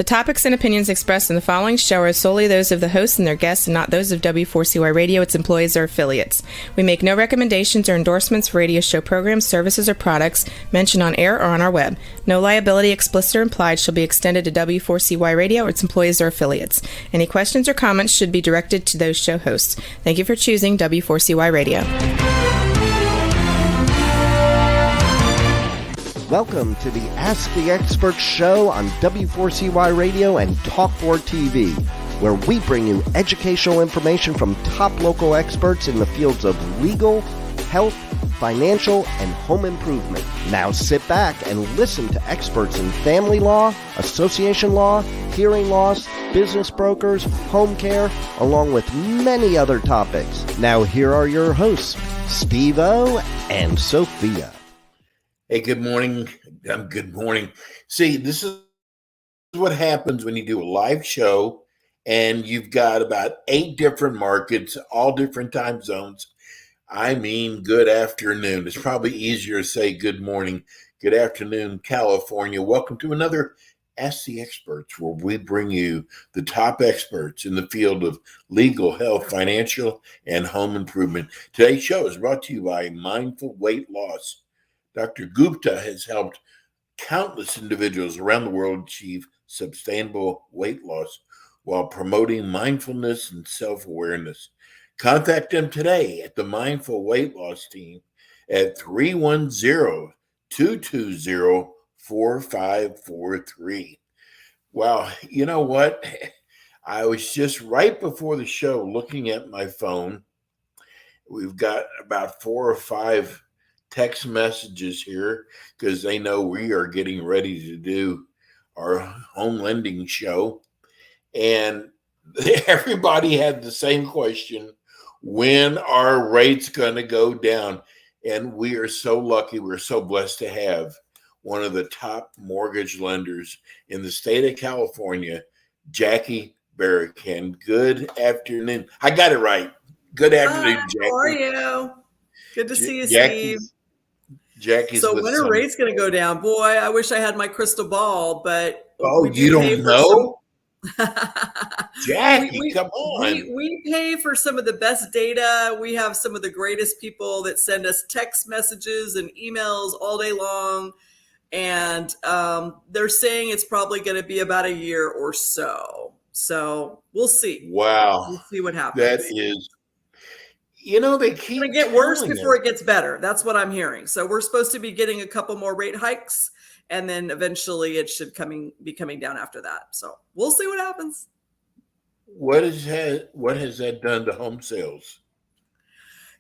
topics and opinions expressed in the following show are solely those of the hosts and their guests and not those of W4CY Radio, its employees, or affiliates. We make no recommendations or endorsements for radio show programs, services, or products mentioned on air or on our web. No liability, explicit or implied, shall be extended to W4CY Radio or its employees or affiliates. Any questions or comments should be directed to those show hosts. Thank you for choosing W4CY Radio. Welcome to the Ask the Expert show on W4CY Radio and Talk4 TV, where we bring you educational information from top local experts in the fields of legal, health, financial, and home improvement. Now sit back and listen to experts in family law, association law, hearing loss, business brokers, home care, along with many other topics. Now here are your hosts, Steve-O and Sophia. Hey, good morning. Good morning. See, this is what happens when you do a live show and you've got about 8 different markets, all different time zones. I mean, good afternoon. It's probably easier to say good morning. Good afternoon, California. Welcome to another Ask the Experts, where we bring you the top experts in the field of legal, health, financial, and home improvement. Today's show is brought to you by Mindful Weight Loss. Dr. Gupta has helped countless individuals around the world achieve sustainable weight loss while promoting mindfulness and self-awareness. Contact them today at the Mindful Weight Loss team at 310-220-4543. Wow, you know what? I was just right before the show looking at my phone. We've got about 4 or 5 text messages here because they know we are getting ready to do our home lending show. And everybody had the same question: when are rates going to go down? And we are so lucky. We're so blessed to have one of the top mortgage lenders in the state of California, Jackie Barrican. Good afternoon. I got it right. Good afternoon, Jackie. How are you? Good to see you, Steve. Jackie's so when are rates going to go down? Boy, I wish I had my crystal ball, but you don't know? Jackie, come on. We pay for some of the best data. We have some of the greatest people that send us text messages and emails all day long. And they're saying it's probably going to be about a year or so. So we'll see. Wow. We'll see what happens. That is, they keep going to get worse before it gets better. That's what I'm hearing. So we're supposed to be getting a couple more rate hikes, and then eventually it should be coming down after that. So we'll see what happens. What has that done to home sales?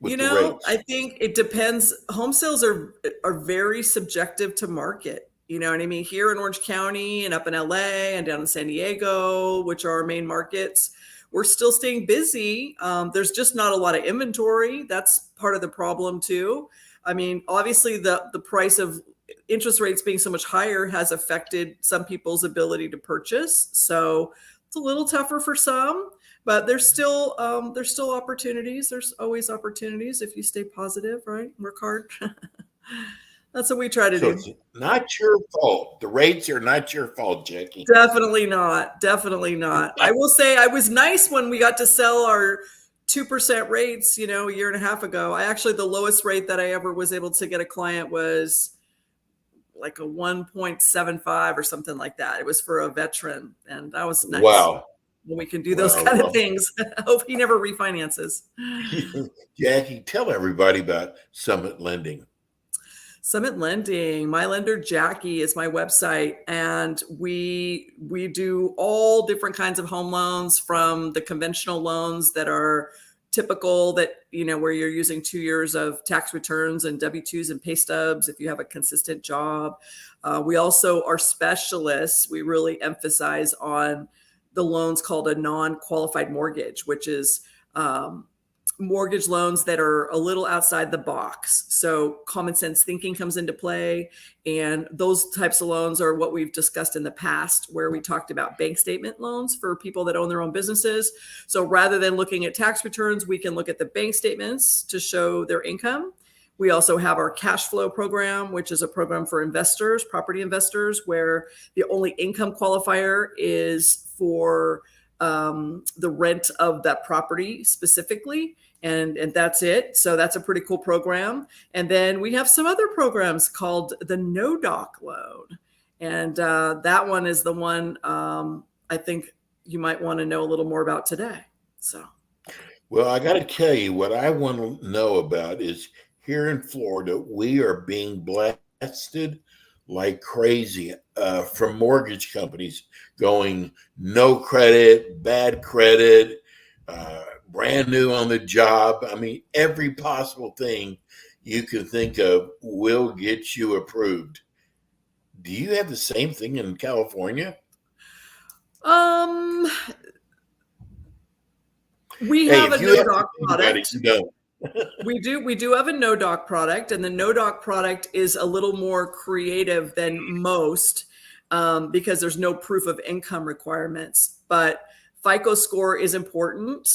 I think it depends. Home sales are very subjective to market. You know what I mean? Here in Orange County and up in LA and down in San Diego, which are our main markets, we're still staying busy. There's just not a lot of inventory. That's part of the problem too. I mean, obviously the price of interest rates being so much higher has affected some people's ability to purchase. So it's a little tougher for some, but there's still opportunities. There's always opportunities if you stay positive, right? Work hard. That's what we try to do. It's not your fault. The rates are not your fault, Jackie. Definitely not. Definitely not. I will say I was nice when we got to sell our 2% rates, a year and a half ago. The lowest rate that I ever was able to get a client was like a 1.75 or something like that. It was for a veteran, and that was nice. Wow. When we can do those kind of things. I hope he never refinances. Jackie, tell everybody about Summit Lending. Summit Lending, my lender Jackie is my website, and we do all different kinds of home loans, from the conventional loans that are typical, that where you're using 2 years of tax returns and W-2s and pay stubs if you have a consistent job. We also are specialists. We really emphasize on the loans called a non-qualified mortgage, which is mortgage loans that are a little outside the box. So common sense thinking comes into play. And those types of loans are what we've discussed in the past, where we talked about bank statement loans for people that own their own businesses. So rather than looking at tax returns, we can look at the bank statements to show their income. We also have our cash flow program, which is a program for investors, property investors, where the only income qualifier is for the rent of that property specifically. And that's it. So that's a pretty cool program. And then we have some other programs called the No Doc loan. And that one is the one I think you might want to know a little more about today. So. Well, I got to tell you, what I want to know about is here in Florida, we are being blasted like crazy from mortgage companies going no credit, bad credit, brand new on the job. I mean, every possible thing you can think of will get you approved. Do you have the same thing in California? We have a no doc product. No. We do have a no doc product, and the no doc product is a little more creative than most because there's no proof of income requirements. But FICO score is important.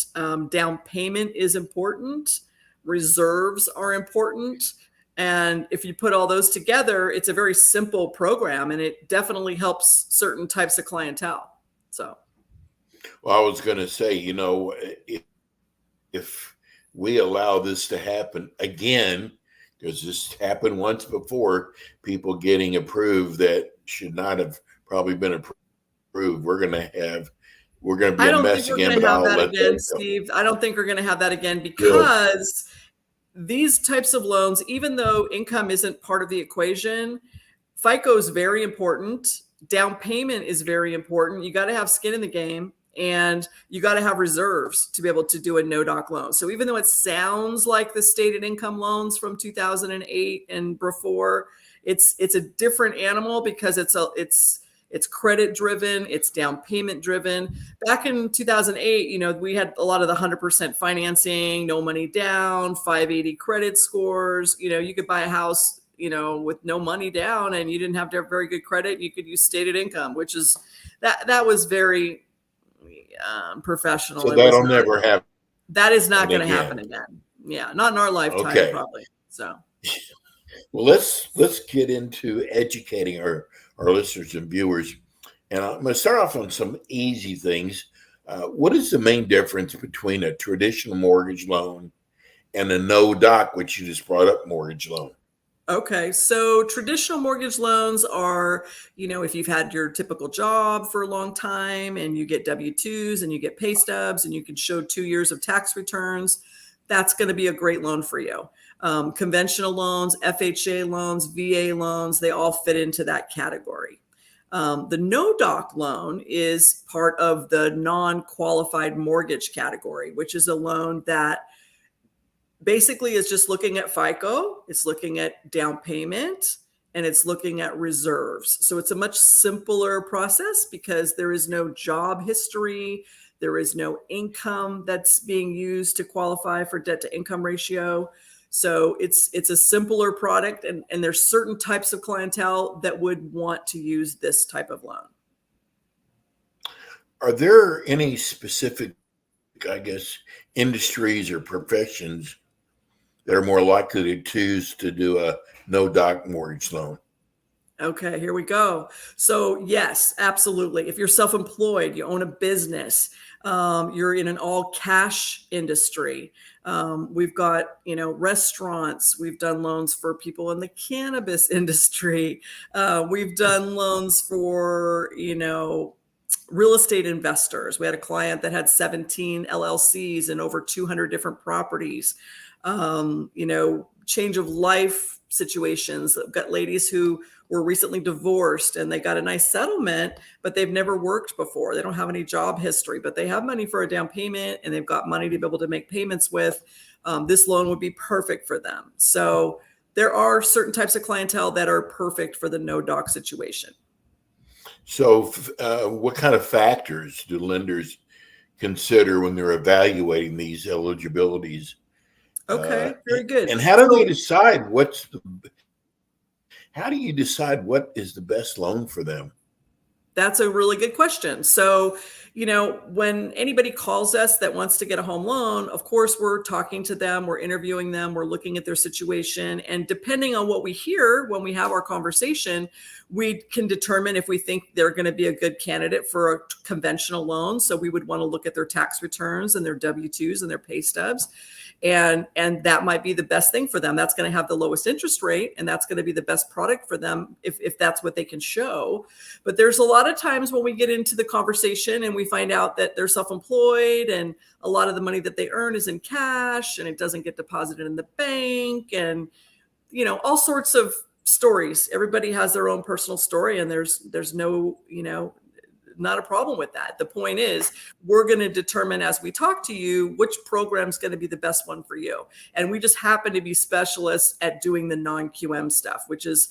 Down payment is important. Reserves are important. And if you put all those together, it's a very simple program, and it definitely helps certain types of clientele. So. Well, I was going to say, if we allow this to happen again, because this happened once before, people getting approved that should not have probably been approved, we're going to be a mess again. But I'll let that again, Steve. I don't think we're going to have that again because these types of loans, even though income isn't part of the equation, FICO is very important. Down payment is very important. You got to have skin in the game, and you got to have reserves to be able to do a no doc loan. So even though it sounds like the stated income loans from 2008 and before, it's a different animal because it's credit driven, it's down payment driven. Back in 2008, we had a lot of the 100% financing, no money down, 580 credit scores. You could buy a house with no money down, and you didn't have to have very good credit. You could use stated income, which is that was very professional. So that'll never happen. That is not going to happen again. Yeah, not in our lifetime, probably. So, well, let's get into educating our listeners and viewers, and I'm going to start off on some easy things. What is the main difference between a traditional mortgage loan and a no doc, which you just brought up, mortgage loan? Okay, so traditional mortgage loans are, if you've had your typical job for a long time and you get W-2s and you get pay stubs and you can show 2 years of tax returns, that's going to be a great loan for you. Conventional loans, FHA loans, VA loans, they all fit into that category. The no doc loan is part of the non-qualified mortgage category, which is a loan that basically is just looking at FICO, it's looking at down payment, and it's looking at reserves. So it's a much simpler process because there is no job history, there is no income that's being used to qualify for debt to income ratio. So it's a simpler product, and there's certain types of clientele that would want to use this type of loan. Are there any specific, industries or professions that are more likely to choose to do a no doc mortgage loan? Okay, here we go. So yes, absolutely. If you're self-employed, you own a business, you're in an all cash industry. We've got, restaurants. We've done loans for people in the cannabis industry. We've done loans for, real estate investors. We had a client that had 17 LLCs and over 200 different properties. Change of life situations. I've got ladies who were recently divorced and they got a nice settlement, but they've never worked before. They don't have any job history, but they have money for a down payment and they've got money to be able to make payments with. This loan would be perfect for them. So there are certain types of clientele that are perfect for the no doc situation. So what kind of factors do lenders consider when they're evaluating these eligibilities? Okay, very good. And how do they decide how do you decide what is the best loan for them? That's a really good question. So, when anybody calls us that wants to get a home loan, of course, we're talking to them, we're interviewing them, we're looking at their situation. And depending on what we hear when we have our conversation, we can determine if we think they're going to be a good candidate for a conventional loan. So we would want to look at their tax returns and their W-2s and their pay stubs. And that might be the best thing for them. That's going to have the lowest interest rate, and that's going to be the best product for them if that's what they can show. But there's a lot of times when we get into the conversation and we find out that they're self-employed and a lot of the money that they earn is in cash and it doesn't get deposited in the bank, and all sorts of stories. Everybody has their own personal story, and there's no, not a problem with that. The point is, we're going to determine as we talk to you which program is going to be the best one for you. And we just happen to be specialists at doing the non-QM stuff, which is,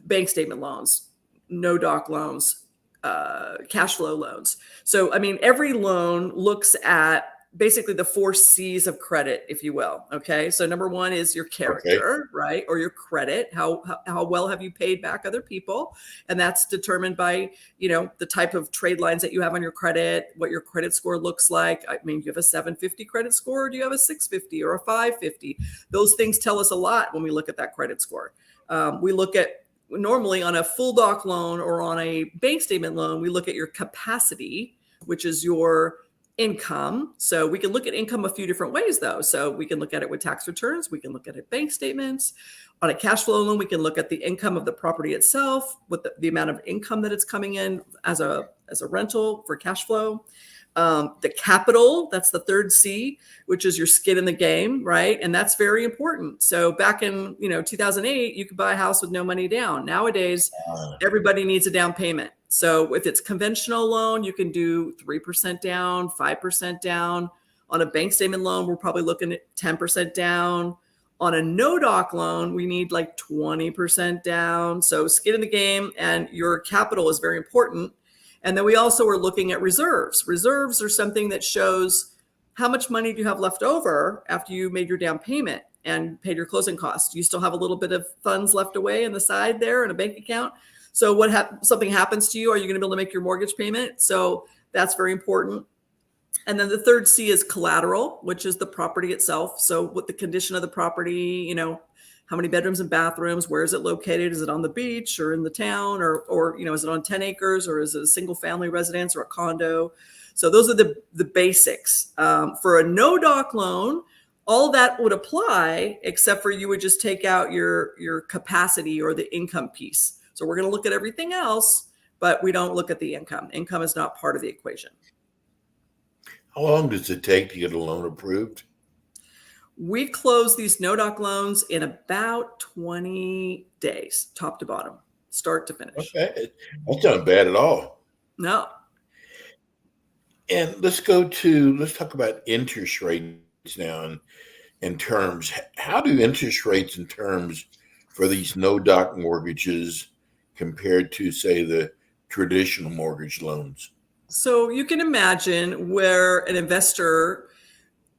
bank statement loans, no doc loans, cash flow loans. So, every loan looks at basically the 4 C's of credit, if you will. Okay. So number 1 is your character, right? Or your credit. How well have you paid back other people? And that's determined by, the type of trade lines that you have on your credit, what your credit score looks like. Do you have a 750 credit score, or do you have a 650 or a 550? Those things tell us a lot when we look at that credit score. We look at, normally on a full doc loan or on a bank statement loan, we look at your capacity, which is your income. So we can look at income a few different ways, though. So we can look at it with tax returns. We can look at it bank statements. On a cash flow loan, we can look at the income of the property itself, with the amount of income that it's coming in as a rental for cash flow. The capital, that's the 3rd C, which is your skin in the game, right? And that's very important. So back in 2008, you could buy a house with no money down. Nowadays, everybody needs a down payment. So if it's conventional loan, you can do 3% down, 5% down. On a bank statement loan, we're probably looking at 10% down. On a no doc loan, we need like 20% down. So skin in the game, and your capital is very important. And then we also are looking at reserves. Reserves are something that shows how much money do you have left over after you made your down payment and paid your closing costs. Do you still have a little bit of funds left away on the side there in a bank account? So something happens to you, are you going to be able to make your mortgage payment? So that's very important. And then the 3rd C is collateral, which is the property itself. So what the condition of the property, how many bedrooms and bathrooms, where is it located? Is it on the beach or in the town, or is it on 10 acres, or is it a single family residence or a condo? So those are the basics. For a no doc loan, all that would apply, except for you would just take out your capacity or the income piece. So we're going to look at everything else, but we don't look at the income. Income is not part of the equation. How long does it take to get a loan approved? We close these no doc loans in about 20 days, top to bottom, start to finish. Okay. That's not bad at all. No. And let's talk about interest rates now in terms. How do interest rates in terms for these no doc mortgages compared to, say, the traditional mortgage loans? So you can imagine where an investor,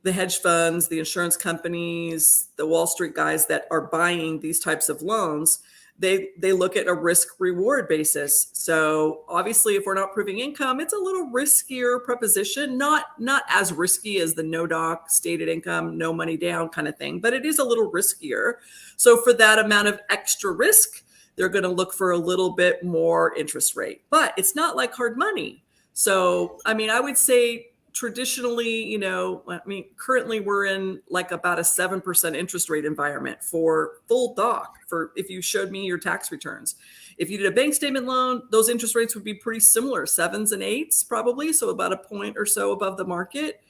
the hedge funds, the insurance companies, the Wall Street guys that are buying these types of loans, they look at a risk reward basis. So obviously, if we're not proving income, it's a little riskier proposition, not as risky as the no doc, stated income, no money down kind of thing, but it is a little riskier. So for that amount of extra risk, they're going to look for a little bit more interest rate, but it's not like hard money. So, I would say traditionally, currently we're in like about a 7% interest rate environment for full doc, for if you showed me your tax returns. If you did a bank statement loan, those interest rates would be pretty similar, 7s and 8s probably, so about a point or so above the market.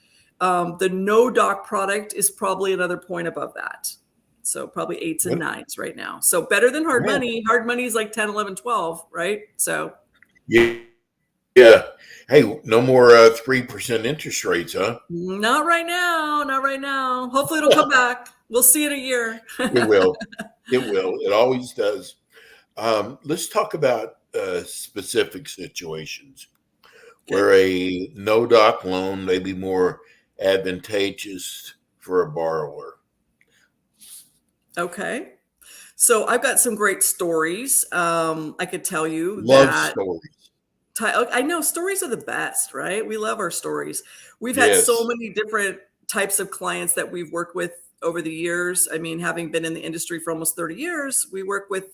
The no doc product is probably another point above that. So probably 8s and 9s right now. So better than hard money. Hard money is like 10, 11, 12, right? So yeah. Hey, no more 3% interest rates, huh? Not right now. Not right now. Hopefully it'll come back. We'll see in a year. It will. It will. It always does. Let's talk about specific situations where a no doc loan may be more advantageous for a borrower. Okay. So I've got some great stories. I could tell you Love that stories. I know stories are the best, right? We love our stories. We've had so Yes. many different types of clients that we've worked with over the years. I mean, having been in the industry for almost 30 years, we work with,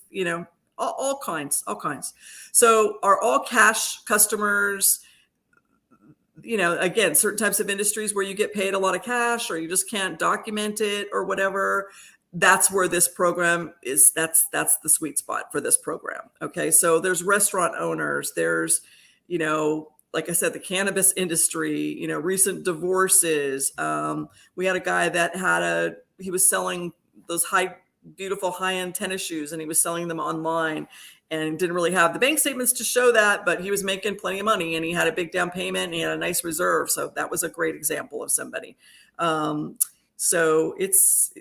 all kinds, all kinds. So our all cash customers, again, certain types of industries where you get paid a lot of cash or you just can't document it or whatever, that's where this program is. That's the sweet spot for this program. Okay. So there's restaurant owners, there's, like I said, the cannabis industry, recent divorces. We had a guy that he was selling those beautiful high-end tennis shoes, and he was selling them online and didn't really have the bank statements to show that, but he was making plenty of money and he had a big down payment and he had a nice reserve. So that was a great example of somebody. So it's,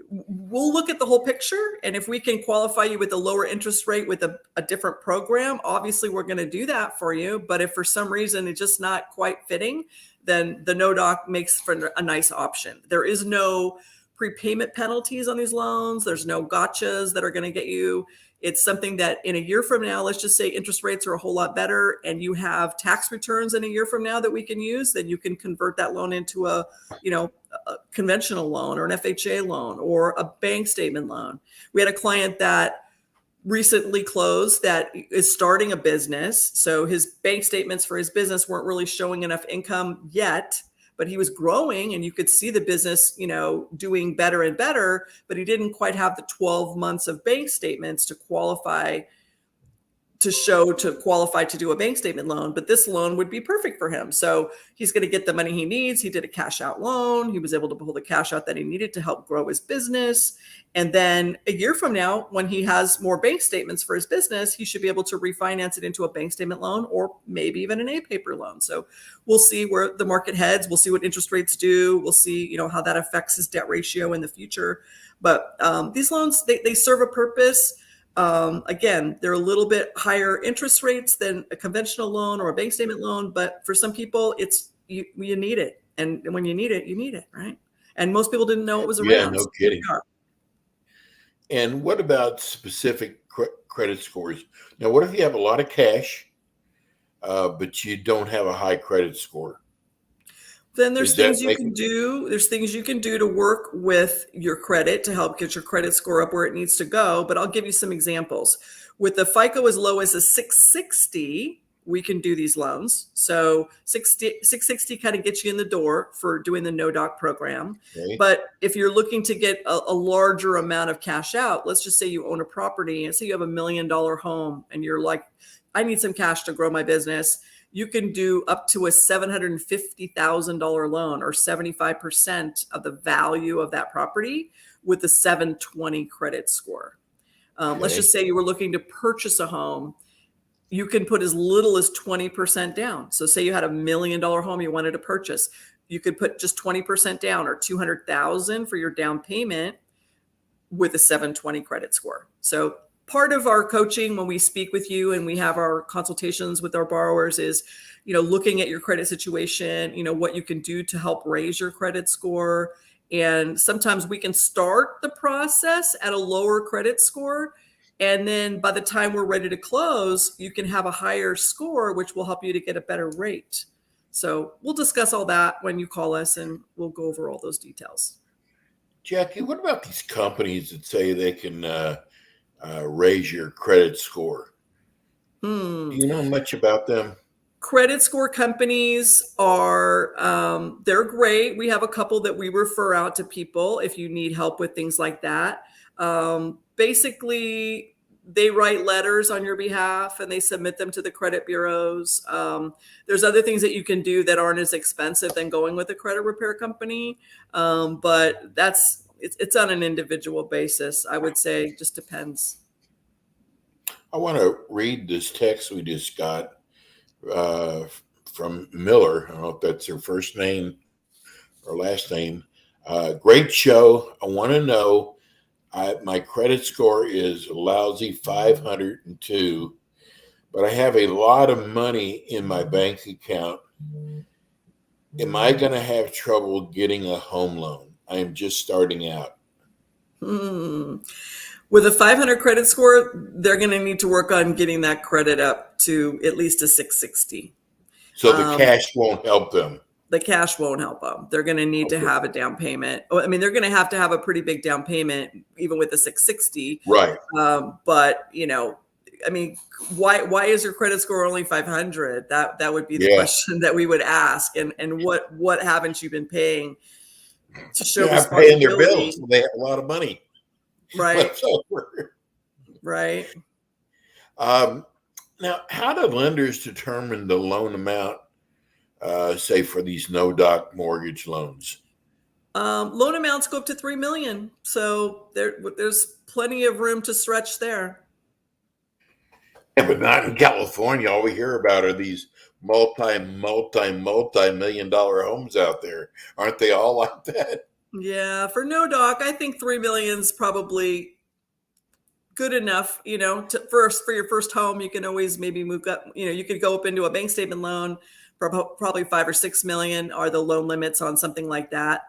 we'll look at the whole picture. And if we can qualify you with a lower interest rate with a different program, obviously we're going to do that for you. But if for some reason it's just not quite fitting, then the no doc makes for a nice option. There is no prepayment penalties on these loans. There's no gotchas that are going to get you. It's something that in a year from now, let's just say interest rates are a whole lot better and you have tax returns in a year from now that we can use, then you can convert that loan into a conventional loan or an FHA loan or a bank statement loan. We had a client that recently closed that is starting a business. So his bank statements for his business weren't really showing enough income yet, but he was growing and you could see the business, doing better and better, but he didn't quite have the 12 months of bank statements to qualify to do a bank statement loan, but this loan would be perfect for him. So he's going to get the money he needs. He did a cash out loan. He was able to pull the cash out that he needed to help grow his business. And then a year from now, when he has more bank statements for his business, he should be able to refinance it into a bank statement loan or maybe even an A-paper loan. So we'll see where the market heads. We'll see what interest rates do. We'll see, how that affects his debt ratio in the future. But these loans, they serve a purpose. Again, they're a little bit higher interest rates than a conventional loan or a bank statement loan, but for some people, you need it. And when you need it, right? And most people didn't know it was around. Yeah, no kidding. And what about specific credit scores? Now, what if you have a lot of cash, but you don't have a high credit score? Then there's things you can do. There's things you can do to work with your credit to help get your credit score up where it needs to go. But I'll give you some examples. With the FICO as low as a 660, we can do these loans. So 660 kind of gets you in the door for doing the no doc program. Okay. But if you're looking to get a larger amount of cash out, let's just say you own a property and say you have $1 million home and you're like, I need some cash to grow my business. You can do up to a $750,000 loan or 75% of the value of that property with a 720 credit score. Okay. Let's just say you were looking to purchase a home. You can put as little as 20% down. So say you had $1 million home you wanted to purchase. You could put just 20% down or $200,000 for your down payment with a 720 credit score. So part of our coaching when we speak with you and we have our consultations with our borrowers is, looking at your credit situation, what you can do to help raise your credit score. And sometimes we can start the process at a lower credit score. And then by the time we're ready to close, you can have a higher score, which will help you to get a better rate. So we'll discuss all that when you call us and we'll go over all those details. Jackie, what about these companies that say they can raise your credit score? Do you know much about them? Credit score companies are, they're great. We have a couple that we refer out to people if you need help with things like that. Basically, they write letters on your behalf and they submit them to the credit bureaus. There's other things that you can do that aren't as expensive than going with a credit repair company. But it's on an individual basis. I would say it just depends. I want to read this text we just got from Miller. I don't know if that's her first name or last name. Great show. I want to know, my credit score is a lousy 502, but I have a lot of money in my bank account. Am I going to have trouble getting a home loan? I am just starting out. With a 500 credit score, they're going to need to work on getting that credit up to at least a 660. So the cash won't help them. The cash won't help them. They're going to need to have a down payment. I mean, they're going to have a pretty big down payment, even with the 660. Right. But I mean, why is your credit score only 500? That would be the question that we would ask. And what haven't you been paying to show responsibility? Paying their bills. They have a lot of money. Right. Right. Now, how do lenders determine the loan amount, say for these no-doc mortgage loans? Loan amounts go up to $3 million. So there's plenty of room to stretch there. Yeah, but not in California. All we hear about are these multi-million-dollar homes out there. Aren't they all like that? Yeah, for no doc, I think $3 million is probably good enough. For your first home, you can always maybe move up. You could go up into a bank statement loan. Probably 5 or 6 million are the loan limits on something like that.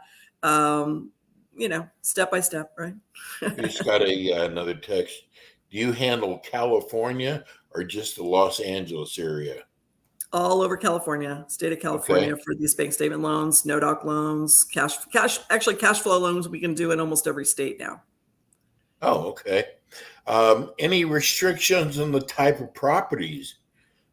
Step by step, right? You just got another text. Do you handle California or just the Los Angeles area? All over California, state of California, for these bank statement loans, no doc loans, cash flow loans we can do in almost every state now. Oh, okay. Any restrictions on the type of properties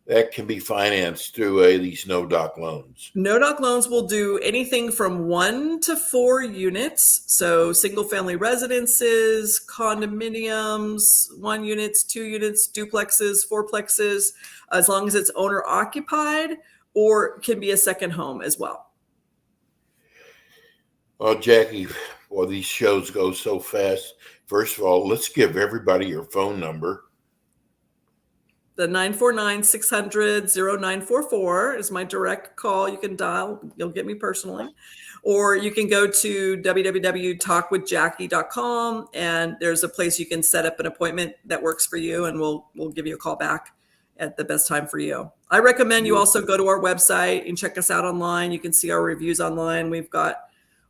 that can be financed through these no doc loans? No doc loans will do anything from 1 to 4 units. So single family residences, condominiums, 1 units, 2 units, duplexes, fourplexes, as long as it's owner occupied, or can be a second home as well. Well, Jackie, these shows go so fast. First of all, let's give everybody your phone number. The 949-600-0944 is my direct call. You can dial. You'll get me personally. Or you can go to www.talkwithjackie.com, and there's a place you can set up an appointment that works for you, and we'll give you a call back at the best time for you. I recommend you also go to our website and check us out online. You can see our reviews online. We've got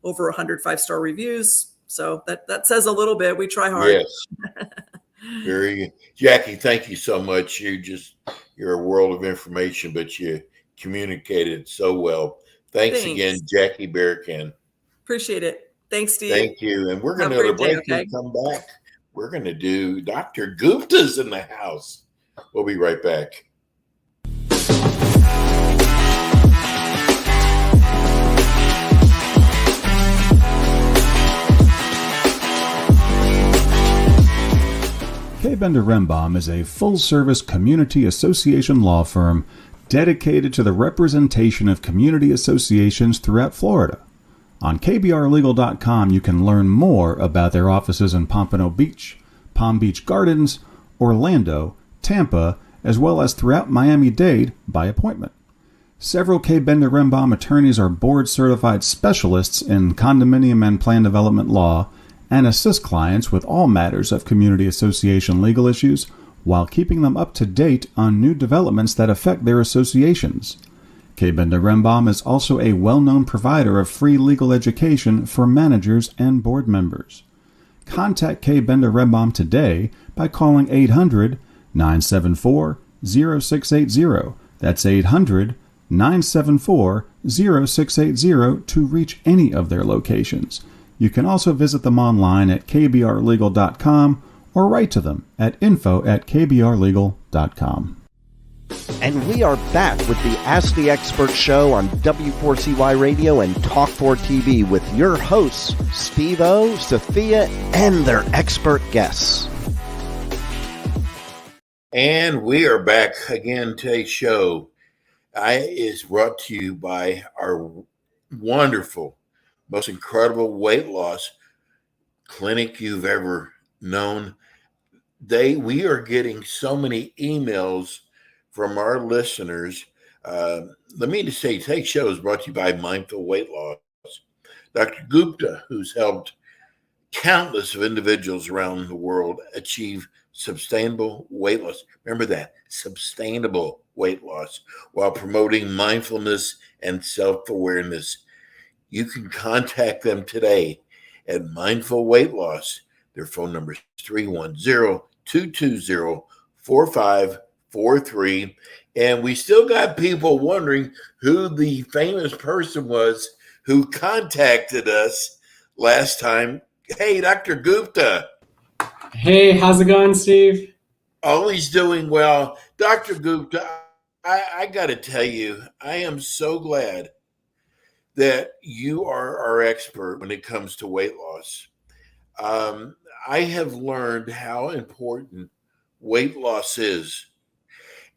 over 100 5-star reviews. So that says a little bit. We try hard. Yes. Very good. Jackie, thank you so much. You're a world of information, but you communicated so well. Thanks again, Jackie Bearcan. Appreciate it. Thanks, Steve. Thank you. And we're going to go to break and come back. We're going to do Dr. Gupta's in the house. We'll be right back. K. Bender Rembaum is a full-service community association law firm dedicated to the representation of community associations throughout Florida. On kbrlegal.com, you can learn more about their offices in Pompano Beach, Palm Beach Gardens, Orlando, Tampa, as well as throughout Miami-Dade by appointment. Several K. Bender Rembaum attorneys are board-certified specialists in condominium and plan development law and assist clients with all matters of community association legal issues while keeping them up to date on new developments that affect their associations. K. Bender Rembaum is also a well-known provider of free legal education for managers and board members. Contact K. Bender Rembaum today by calling 800-974-0680. That's 800-974-0680 to reach any of their locations. You can also visit them online at kbrlegal.com or write to them at info@kbrlegal.com. And we are back with the Ask the Expert show on W4CY Radio and Talk4 TV with your hosts, Steve-O, Sophia, and their expert guests. And we are back again. Today's show is brought to you by our wonderful, most incredible weight loss clinic you've ever known. We are getting so many emails from our listeners. Let me just say, today's show is brought to you by Mindful Weight Loss. Dr. Gupta, who's helped countless of individuals around the world achieve sustainable weight loss. Remember that, sustainable weight loss, while promoting mindfulness and self-awareness. You can contact them today at Mindful Weight Loss. Their phone number is 310-220-4543. And we still got people wondering who the famous person was who contacted us last time. Hey, Dr. Gupta. Hey, how's it going, Steve? Always doing well. Dr. Gupta, I got to tell you, I am so glad that you are our expert when it comes to weight loss. I have learned how important weight loss is.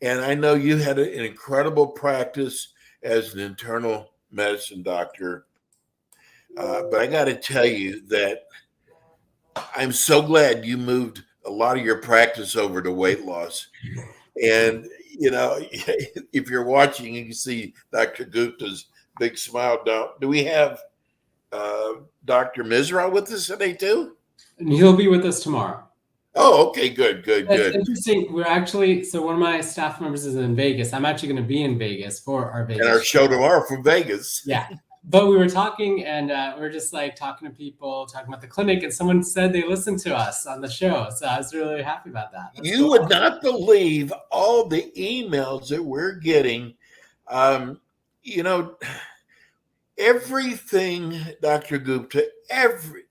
And I know you had an incredible practice as an internal medicine doctor. But I got to tell you that I'm so glad you moved a lot of your practice over to weight loss. And, if you're watching, you can see Dr. Gupta's big smile. Do we have Dr. Mizra with us today too? And he'll be with us tomorrow. Oh, okay, good. It's interesting. So one of my staff members is in Vegas. I'm actually going to be in Vegas for our Vegas. And our show tomorrow from Vegas. Yeah. But we were talking and we are just like talking to people, talking about the clinic, and someone said they listened to us on the show. So I was really happy about that. That's cool. Would not believe all the emails that we're getting. Everything, Dr. Gupta,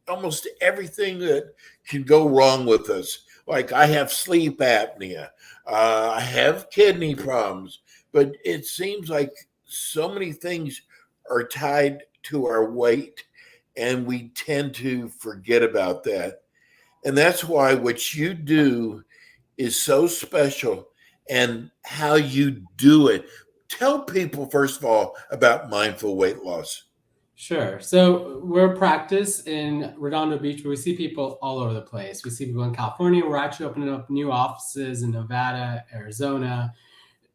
almost everything that can go wrong with us. Like I have sleep apnea, I have kidney problems, but it seems like so many things are tied to our weight, and we tend to forget about that. And that's why what you do is so special, and how you do it. Tell people, first of all, about mindful weight loss. Sure. So we're a practice in Redondo Beach where we see people all over the place. We see people in California. We're actually opening up new offices in Nevada, Arizona.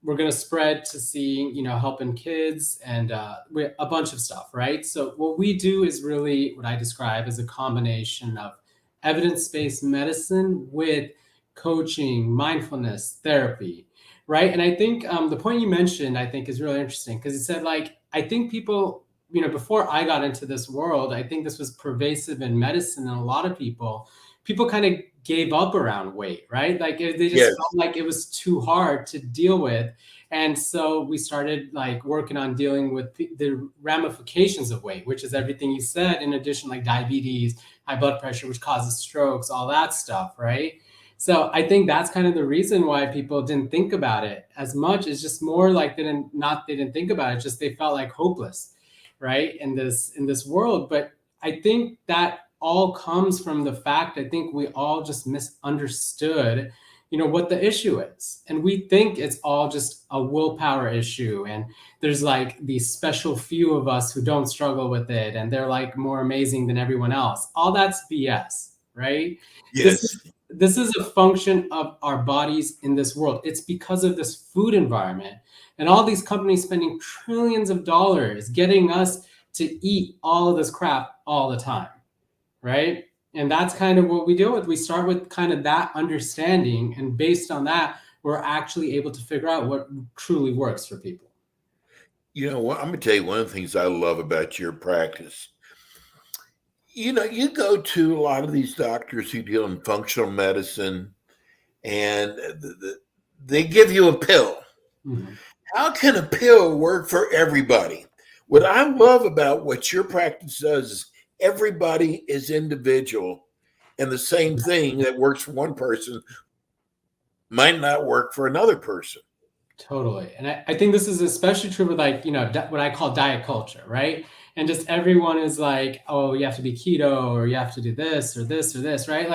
We're going to spread to see, helping kids and a bunch of stuff, right? So what we do is really what I describe as a combination of evidence-based medicine with coaching, mindfulness, therapy, right? And I think the point you mentioned, I think is really interesting because it said, I think people, before I got into this world, I think this was pervasive in medicine, and a lot of people kind of gave up around weight, right? Like they just felt like it was too hard to deal with. And so we started working on dealing with the ramifications of weight, which is everything you said, in addition, like diabetes, high blood pressure, which causes strokes, all that stuff, right? So I think that's kind of the reason why people didn't think about it as much. It's just more like they didn't think about it, just they felt like hopeless, right, in this world. But I think that all comes from the fact, I think we all just misunderstood, what the issue is. And we think it's all just a willpower issue. And there's these special few of us who don't struggle with it. And they're more amazing than everyone else. All that's BS, right? Yes. This is a function of our bodies in this world. It's because of this food environment and all these companies spending trillions of dollars getting us to eat all of this crap all the time. Right. And that's kind of what we deal with. We start with kind of that understanding. And based on that, we're actually able to figure out what truly works for people. I'm going to tell you one of the things I love about your practice. You go to a lot of these doctors who deal in functional medicine, and they give you a pill. Mm-hmm. How can a pill work for everybody? What I love about what your practice does is everybody is individual, and the same thing that works for one person might not work for another person. Totally. And I think this is especially true with what I call diet culture, right? And just everyone is like, oh, you have to be keto, or you have to do this or this or this, right?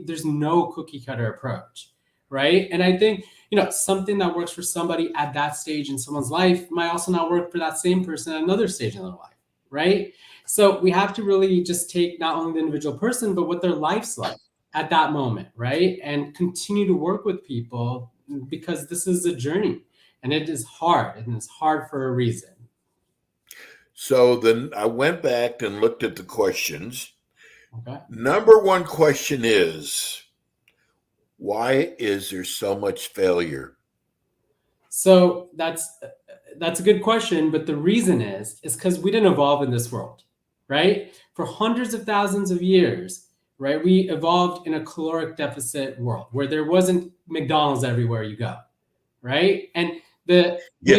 There's no cookie cutter approach, right? And I think, something that works for somebody at that stage in someone's life might also not work for that same person at another stage in their life, right? So we have to really just take not only the individual person, but what their life's like at that moment, right? And continue to work with people, because this is a journey and it is hard, and it's hard for a reason. So then I went back and looked at the questions. Okay. Number one question is, why is there so much failure? So that's a good question, but the reason is because we didn't evolve in this world, right? For hundreds of thousands of years, right? We evolved in a caloric deficit world where there wasn't McDonald's everywhere you go, right? And the Yes.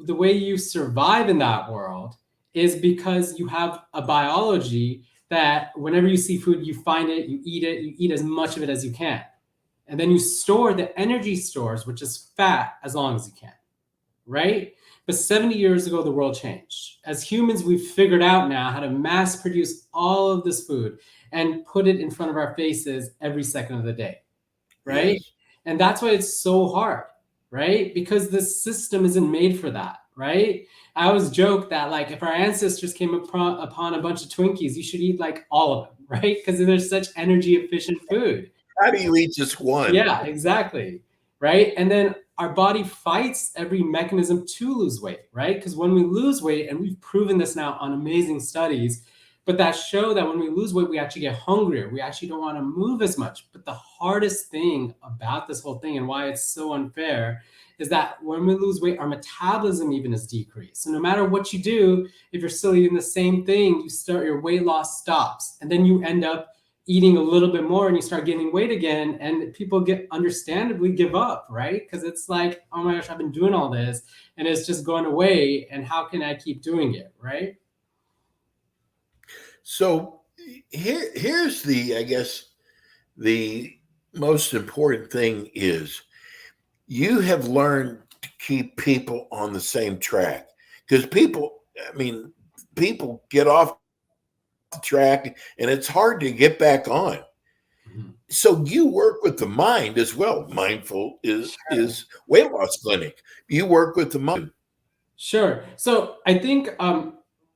way you survive in that world is because you have a biology that whenever you see food, you find it, you eat as much of it as you can. And then you store the energy stores, which is fat, as long as you can, right? But 70 years ago, the world changed. As humans, we've figured out now how to mass produce all of this food and put it in front of our faces every second of the day, right? Yes. And that's why it's so hard, right? Because the system isn't made for that, right? I always joke that like if our ancestors came upon a bunch of Twinkies, you should eat like all of them, right? Because there's such energy efficient food. How do you eat just one? Yeah, exactly. Right. And then our body fights every mechanism to lose weight, right? Because when we lose weight, and we've proven this now on amazing studies, but that show that when we lose weight, we actually get hungrier. We actually don't want to move as much. But the hardest thing about this whole thing and why it's so unfair is that when we lose weight, our metabolism even is decreased. So no matter what you do, if you're still eating the same thing, your weight loss stops. And then you end up eating a little bit more and you start gaining weight again, and people understandably give up, right? Because it's like, oh my gosh, I've been doing all this and it's just going away, and how can I keep doing it, right? So here's the, I guess, the most important thing is you have learned to keep people on the same track, because people get off the track and it's hard to get back on. Mhm. So you work with the mind as well. Mindful Sure. is weight loss clinic. You work with the mind. Sure. So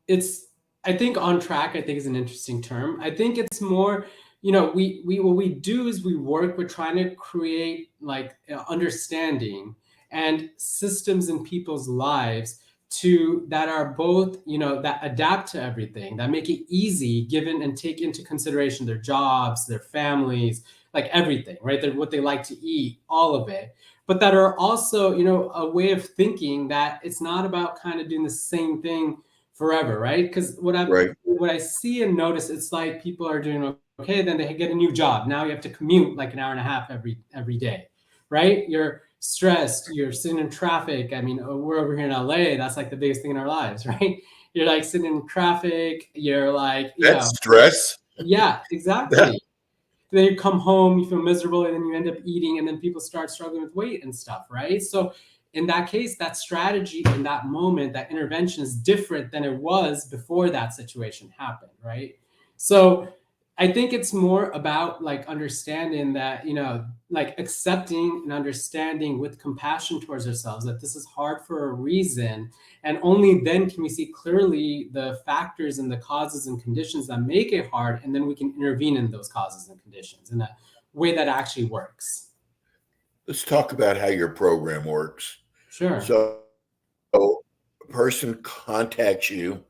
it's I think on track, I think is an interesting term. I think it's more, we what we do is we work with trying to create like understanding and systems in people's lives to that are both, that adapt to everything, that make it easy given and take into consideration their jobs, their families, like everything, right? What they like to eat, all of it, but that are also, a way of thinking that it's not about kind of doing the same thing forever, right? Because Right. what I see and notice, it's like people are doing okay, then they get a new job. Now you have to commute like an hour and a half every day, right? You're stressed, you're sitting in traffic. I mean, we're over here in LA, that's like the biggest thing in our lives, right? You're like sitting in traffic, you're like, That's stress. yeah, exactly. Then you come home, you feel miserable, and then you end up eating, and then people start struggling with weight and stuff, right? So in that case, that strategy in that moment, that intervention is different than it was before that situation happened, right? So I think it's more about like understanding that, like accepting and understanding with compassion towards ourselves that this is hard for a reason. And only then can we see clearly the factors and the causes and conditions that make it hard. And then we can intervene in those causes and conditions in a way that actually works. Let's talk about how your program works. Sure. So a person contacts you.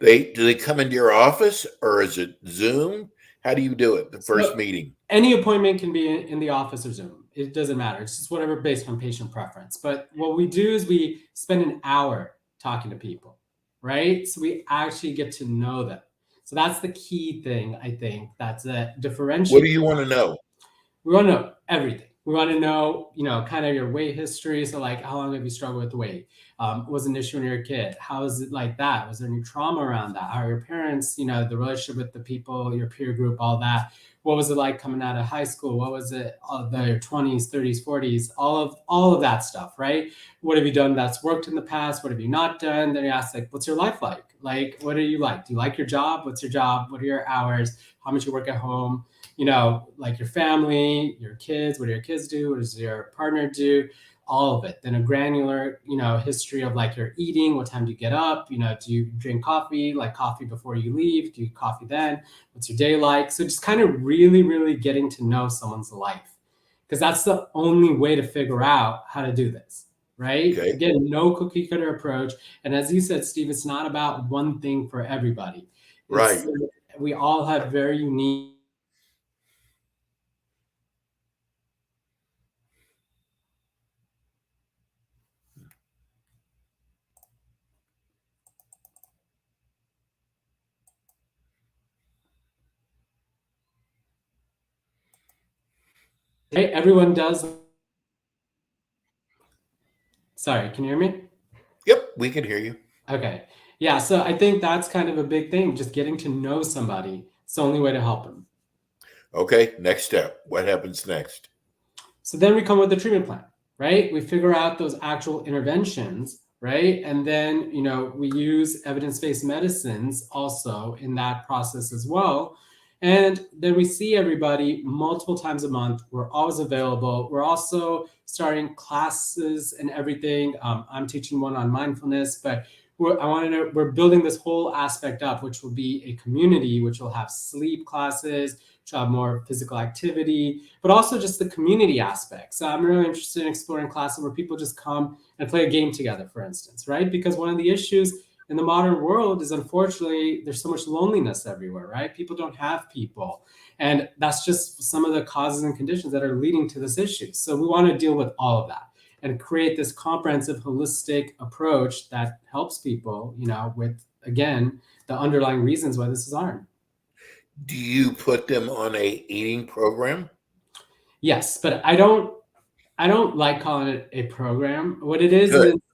Do they come into your office or is it Zoom? How do you do it? The first So meeting. any appointment can be in the office or Zoom. It doesn't matter. It's just whatever based on patient preference. But what we do is we spend an hour talking to people, right? So we actually get to know them. So that's the key thing, I think. That's a What differentiator. do you want to know? We want to know everything. We want to know, kind of your weight history. So like, how long have you struggled with weight? Was an issue when you were a kid? How is it like that? Was there any trauma around that? How are your parents, the relationship with the people, your peer group, all that? What was it like coming out of high school? What was it, your 20s, 30s, 40s, all of that stuff, right? What have you done that's worked in the past? What have you not done? Then you ask, like, what's your life like? Like, what do you like? Do you like your job? What's your job? What are your hours? How much you work at home? Like your family, your kids, what do your kids do? What does your partner do? All of it. Then a granular, history of like your eating, what time do you get up? Do you drink coffee, like coffee before you leave? Do you coffee then? What's your day like? So just kind of really, really getting to know someone's life, because that's the only way to figure out how to do this, right? Okay. Again, no cookie cutter approach. And as you said, Steve, it's not about one thing for everybody. Right. We all have very unique everyone does. Sorry, can you hear me? Yep, we can hear you. Okay. Yeah, so I think that's kind of a big thing, just getting to know somebody. It's the only way to help them. Okay, next step. What happens next? So then we come with the treatment plan, right? We figure out those actual interventions, right? And then, we use evidence-based medicines also in that process as well. And then we see everybody multiple times a month. We're always available. We're also starting classes and everything. I'm teaching one on mindfulness, but we're building this whole aspect up, which will be a community, which will have sleep classes, which will have more physical activity, but also just the community aspect. So I'm really interested in exploring classes where people just come and play a game together, for instance, right? Because one of the issues in the modern world is, unfortunately, there's so much loneliness everywhere, right? People don't have people. And that's just some of the causes and conditions that are leading to this issue. So we want to deal with all of that and create this comprehensive, holistic approach that helps people, with, again, the underlying reasons why this is hard. Do you put them on a eating program? Yes, but I don't like calling it a program. What it is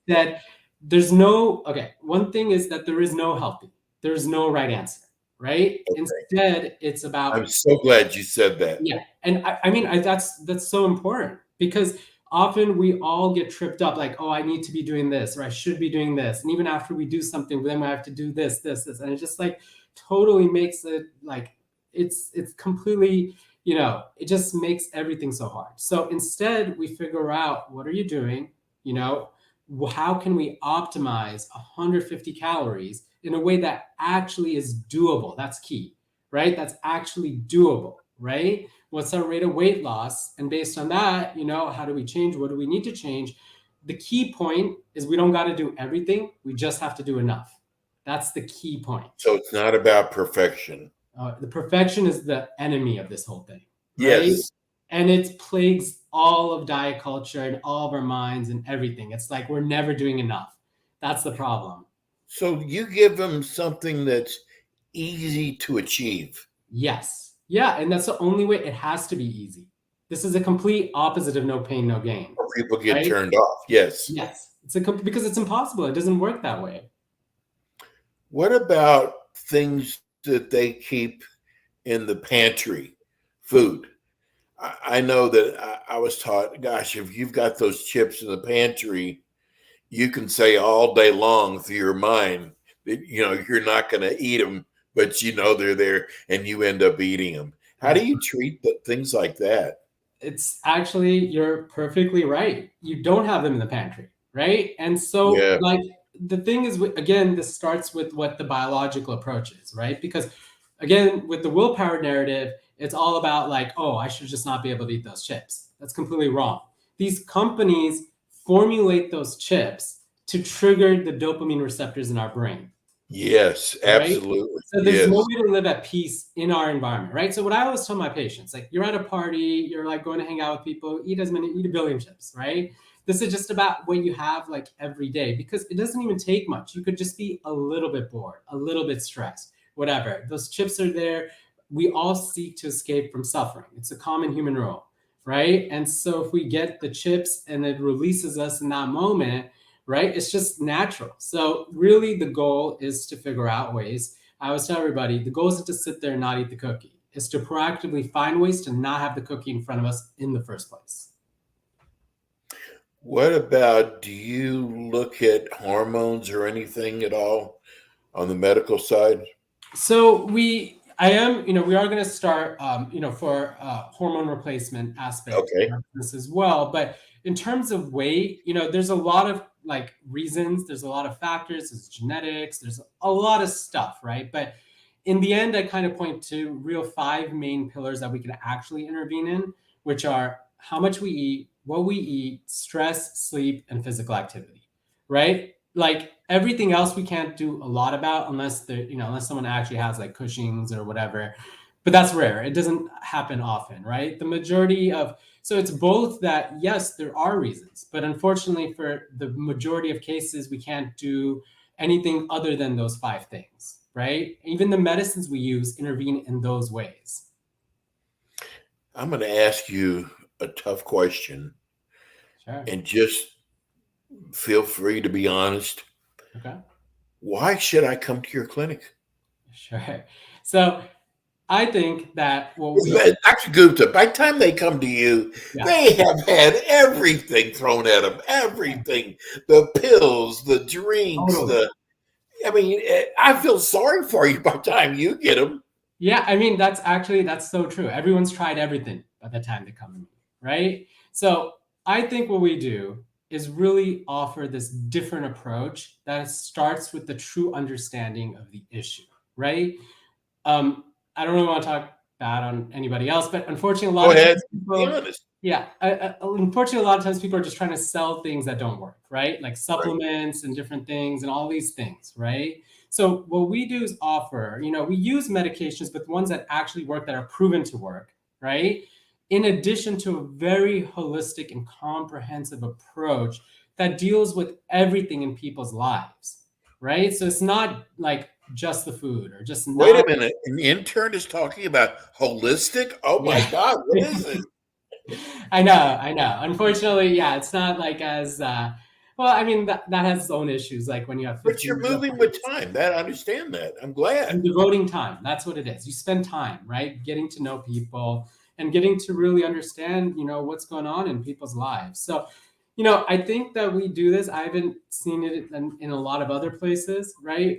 that there's one thing is that there is no healthy. There's no right answer, right? Okay. Instead, it's about. I'm so glad you said that. Yeah. And I mean, that's so important, because often we all get tripped up like, oh, I need to be doing this, or I should be doing this. And even after we do something, then we have to do this. And it just like totally makes it like, it's completely, it just makes everything so hard. So instead we figure out, what are you doing? How can we optimize 150 calories in a way that actually is doable? That's key, right? That's actually doable, right? What's our rate of weight loss? And based on that, how do we change? What do we need to change? The key point is we don't got to do everything. We just have to do enough. That's the key point. So it's not about perfection. The perfection is the enemy of this whole thing. Right? Yes. And it plagues all of diet culture and all of our minds and everything. It's like we're never doing enough. That's the problem. So you give them something that's easy to achieve. Yes. Yeah. And that's the only way. It has to be easy. This is a complete opposite of no pain, no gain. Or people get turned off. Yes. Yes. Because it's impossible. It doesn't work that way. What about things that they keep in the pantry? Food. I know that I was taught, gosh, if you've got those chips in the pantry, you can say all day long through your mind that, you're not going to eat them, but they're there and you end up eating them. How do you treat things like that? It's actually, you're perfectly right. You don't have them in the pantry, right? And so the thing is, again, this starts with what the biological approach is, right? Because again, with the willpower narrative, it's all about like, oh, I should just not be able to eat those chips. That's completely wrong. These companies formulate those chips to trigger the dopamine receptors in our brain. Yes, absolutely. Right? So there's no way to live at peace in our environment, right? So what I always tell my patients, like, you're at a party, you're like going to hang out with people, eat a billion chips, right? This is just about what you have like every day, because it doesn't even take much. You could just be a little bit bored, a little bit stressed, whatever. Those chips are there. We all seek to escape from suffering. It's a common human rule, right? And so if we get the chips and it releases us in that moment, right, it's just natural. So really the goal is to figure out ways. I always tell everybody, the goal isn't to sit there and not eat the cookie. It's to proactively find ways to not have the cookie in front of us in the first place. What about, do you look at hormones or anything at all on the medical side? So we are going to start, for hormone replacement aspect of this as well. But in terms of weight, there's a lot of like reasons, there's a lot of factors, there's genetics, there's a lot of stuff, right? But in the end, I kind of point to real 5 main pillars that we can actually intervene in, which are how much we eat, what we eat, stress, sleep, and physical activity, right? Like everything else we can't do a lot about unless someone actually has like Cushing's or whatever, but that's rare. It doesn't happen often, right? So it's both that, yes, there are reasons, but unfortunately for the majority of cases, we can't do anything other than those 5 things, right? Even the medicines we use intervene in those ways. I'm going to ask you a tough question, Sure. and just feel free to be honest. Okay. Why should I come to your clinic? Sure. So I think that what we Dr. Gupta, by the time they come to you, yeah they have had everything thrown at them. Everything. The pills, the drinks, totally. I feel sorry for you by the time you get them. Yeah, I mean that's so true. Everyone's tried everything by the time they come to me, right? So I think what we do is really offer this different approach that starts with the true understanding of the issue, right? I don't really want to talk bad on anybody else, but unfortunately, a Go lot of ahead. times Be people, honest. yeah, unfortunately, a lot of times people are just trying to sell things that don't work, right? Like Right. supplements and different things and all these things, right? So what we do is offer, we use medications, but the ones that actually work that are proven to work, right? In addition to a very holistic and comprehensive approach that deals with everything in people's lives, right? So it's not like just the food or just Wait a not, minute. An intern is talking about holistic? Oh my yeah. God, what is it? I know. Unfortunately, yeah, it's not like as well. I mean, that has its own issues. Like when you have But 15 you're moving with appointments, time. I understand that. I'm and glad. devoting time. That's what it is. You spend time, right, getting to know people and getting to really understand, what's going on in people's lives. So, I think that we do this. I haven't seen it in a lot of other places, right?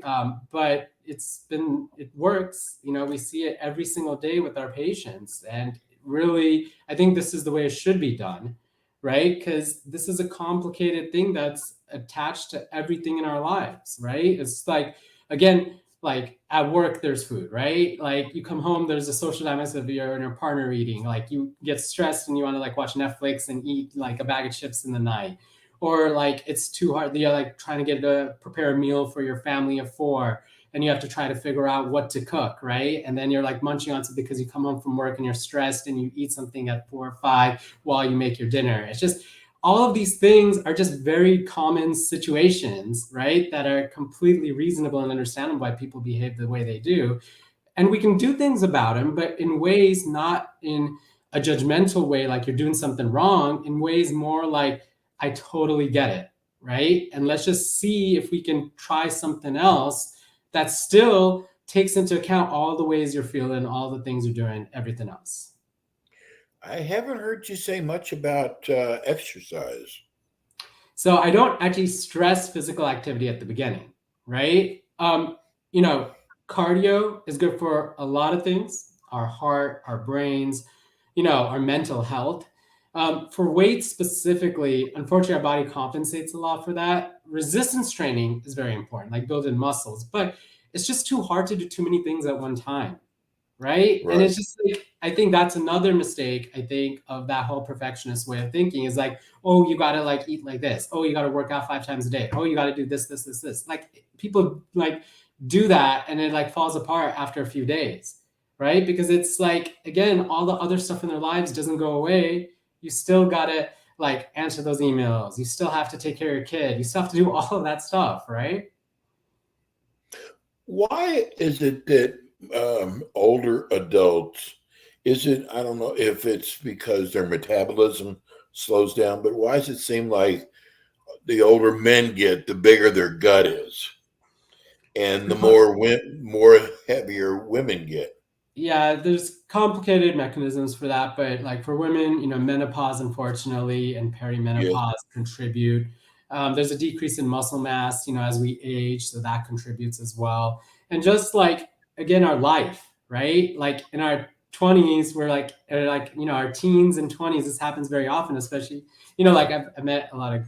But it works. We see it every single day with our patients, and really, I think this is the way it should be done, right? Because this is a complicated thing that's attached to everything in our lives, right? It's like, again, like at work there's food, right? Like you come home, there's a social dynamics of your and your partner eating. Like you get stressed and you want to like watch Netflix and eat like a bag of chips in the night, or like it's too hard, you're like trying to get to prepare a meal for your family of four and you have to try to figure out what to cook, right? And then you're like munching on something because you come home from work and you're stressed and you eat something at 4 or 5 while you make your dinner. It's just all of these things are just very common situations, right? That are completely reasonable and understandable why people behave the way they do. And we can do things about them, but in ways not in a judgmental way, like you're doing something wrong, in ways more like, I totally get it, right? And let's just see if we can try something else that still takes into account all the ways you're feeling, all the things you're doing, everything else. I haven't heard you say much about exercise. So I don't actually stress physical activity at the beginning, right? Cardio is good for a lot of things, our heart, our brains, our mental health. For weight specifically, unfortunately, our body compensates a lot for that. Resistance training is very important, like building muscles, but it's just too hard to do too many things at one time, right? And Right. it's just like, I think that's another mistake, I think, of that whole perfectionist way of thinking is like, oh, you gotta like eat like this, oh, you gotta work out 5 times a day, oh, you gotta do this. Like people like do that and it like falls apart after a few days, right? Because it's like, again, all the other stuff in their lives doesn't go away. You still gotta like answer those emails, you still have to take care of your kid, you still have to do all of that stuff, right? Why is it that older adults, I don't know if it's because their metabolism slows down, but why does it seem like the older men get, the bigger their gut is, and the more heavier women get? Yeah, there's complicated mechanisms for that, but like for women, menopause, unfortunately, and Yes. perimenopause contribute. There's a decrease in muscle mass, as we age, so that contributes as well. And just like, again, our life, right? Like in our 20s, we're like, our teens and 20s, this happens very often, especially, like I've met a lot of,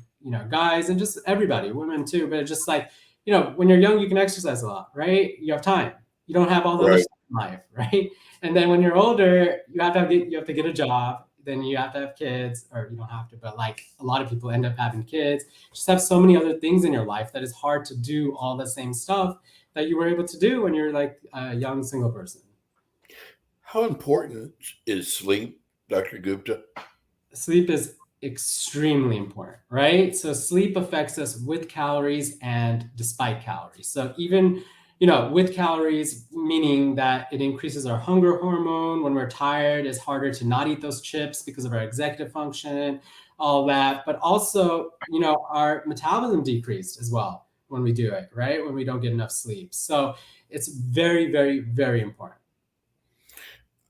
guys and just everybody, women too, but it's just like, when you're young, you can exercise a lot, right? You have time. You don't have all the other Right. stuff in life, right? And then when you're older, you have to get a job, then you have to have kids, or you don't have to, but like a lot of people end up having kids, just have so many other things in your life that it's hard to do all the same stuff that you were able to do when you're like a young single person. How important is sleep, Dr. Gupta? Sleep is extremely important, right? So sleep affects us with calories and despite calories. So even, with calories, meaning that it increases our hunger hormone. When we're tired, it's harder to not eat those chips because of our executive function, all that. But also, our metabolism decreased as well when we do it, right? When we don't get enough sleep. So it's very, very, very important.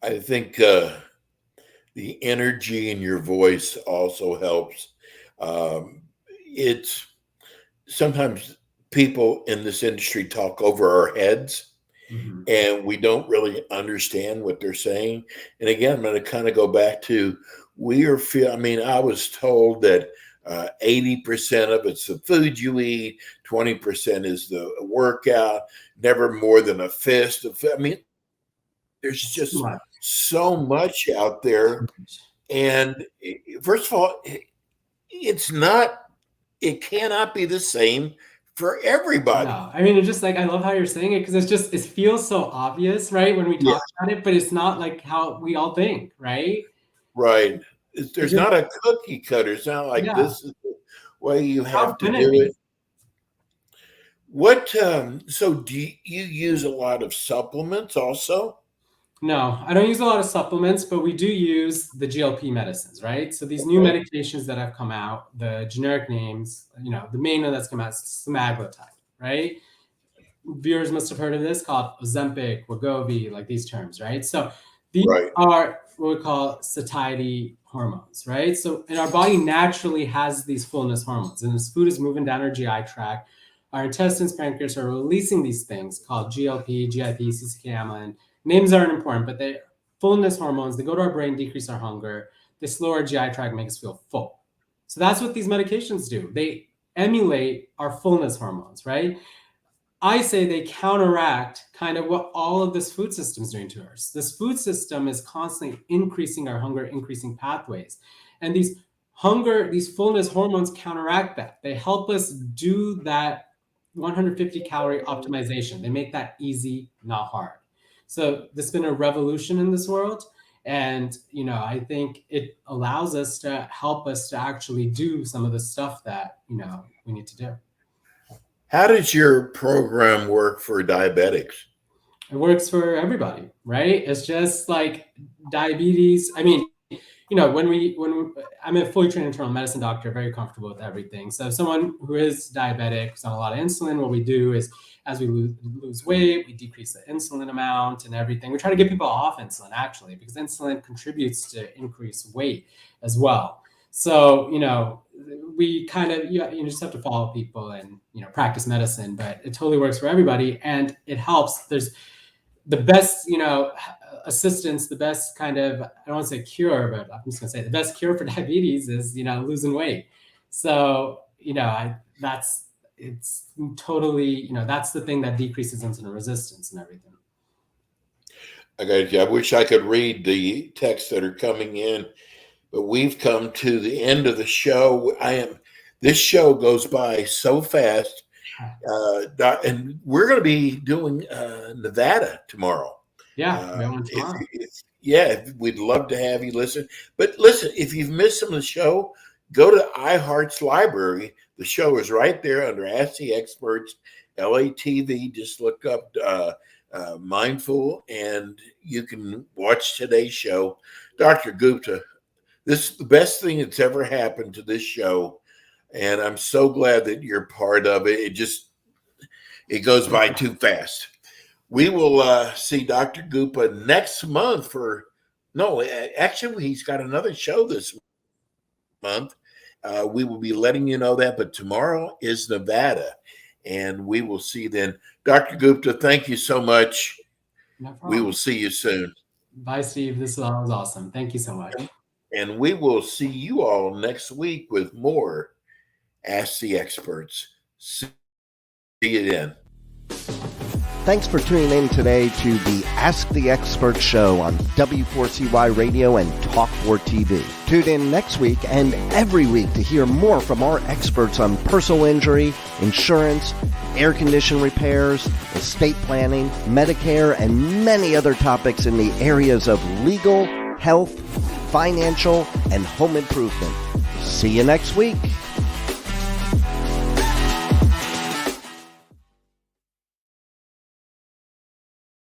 I think the energy in your voice also helps. It's sometimes people in this industry talk over our heads, and we don't really understand what they're saying. And again, I'm going to kind of go back to I was told that 80% of it's the food you eat, 20% is the workout, never more than a fist of food. I mean, there's just so much out there. And first of all, it cannot be the same for everybody. No, I mean, it's just like, I love how you're saying it, because it feels so obvious, right? When we talk about it, but it's not like how we all think, right? Right. There's not a cookie cutter. It's not like this is the way you have to do it. So do you use a lot of supplements also? No, I don't use a lot of supplements, but we do use the GLP medicines, right? So these new medications that have come out, the generic names, the main one that's come out is semaglutide, right? Viewers must have heard of this, called Ozempic, Wegovy, like these terms, right? So these are what we call satiety hormones, right? So, and our body naturally has these fullness hormones, and as food is moving down our GI tract, our intestines, pancreas are releasing these things called GLP, GIP, CCK, amylin. Names aren't important, but they fullness hormones. They go to our brain, decrease our hunger. They slow our GI tract, make us feel full. So that's what these medications do. They emulate our fullness hormones, right? I say they counteract kind of what all of this food system is doing to us. This food system is constantly increasing our hunger, increasing pathways. And these fullness hormones counteract that. They help us do that 150 calorie optimization. They make that easy, not hard. So there's been a revolution in this world. And, I think it allows us to help us to actually do some of the stuff that, we need to do. How does your program work for diabetics? It works for everybody, right? It's just like diabetes. I mean, when I'm a fully trained internal medicine doctor, very comfortable with everything. So someone who is diabetic, who's on a lot of insulin, what we do is, as we lose weight, we decrease the insulin amount and everything. We try to get people off insulin, actually, because insulin contributes to increased weight as well. So, we kind of, you just have to follow people and, practice medicine, but it totally works for everybody. And it helps. There's the best, assistance, the best kind of, I don't want to say cure, but I'm just going to say the best cure for diabetes is, losing weight. So, it's totally, that's the thing that decreases insulin resistance and everything. I wish I could read the texts that are coming in, but we've come to the end of the show. This show goes by so fast, and we're going to be doing Nevada tomorrow. We'd love to have you listen. But listen, if you've missed some of the show, go to iHeart's library. The show is right there under Ask the Experts, LATV. Just look up Mindful, and you can watch today's show. Dr. Gupta, this is the best thing that's ever happened to this show, and I'm so glad that you're part of it. It goes by too fast. We will see Dr. Gupta next month he's got another show this month. We will be letting you know that, but tomorrow is Nevada, and we will see then. Dr. Gupta, thank you so much. No problem. We will see you soon. Bye, Steve. This was awesome. Thank you so much. And we will see you all next week with more Ask the Experts. See you then. Thanks for tuning in today to the Ask the Expert show on W4CY Radio and Talk4 TV. Tune in next week and every week to hear more from our experts on personal injury, insurance, air condition repairs, estate planning, Medicare, and many other topics in the areas of legal, health, financial, and home improvement. See you next week.